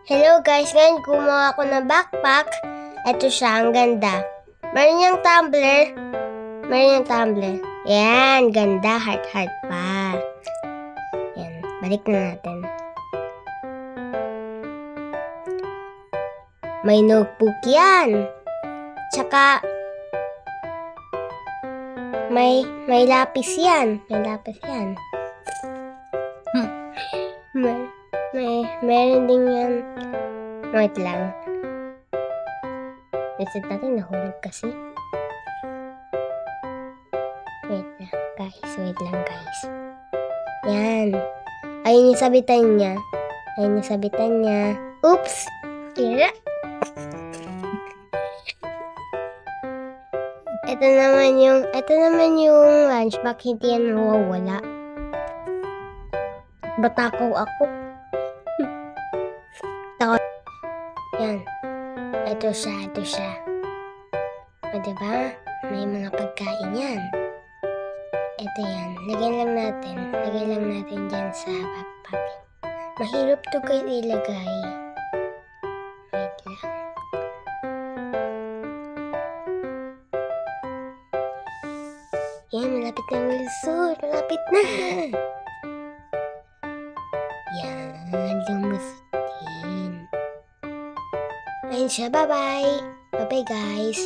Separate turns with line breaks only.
Hello guys, ngayon gumawa ako ng backpack. Ito siya, ang ganda. Meron niyang tumbler. Yan, ganda. Heart pa. Yan, balik na natin. May notebook yan. Tsaka, may lapis yan. Meron din yan. Wait lang. Reset natin, nahulog kasi. Wait lang guys. Yan. Ayun yung sabitan niya. Oops! Tira! Ito naman yung lunch bag, hindi yan mawawala. Batakaw ako. Yan. Ito siya. O diba? May mga pagkain yan. Ito yan. Lagyan lang natin dyan sa backpack. Mahirap to guys ilagay. Wait lang. Yan, malapit na lumusot. Malapit na. Yan, lumusot din. Ayun siya, bye-bye. Bye-bye guys.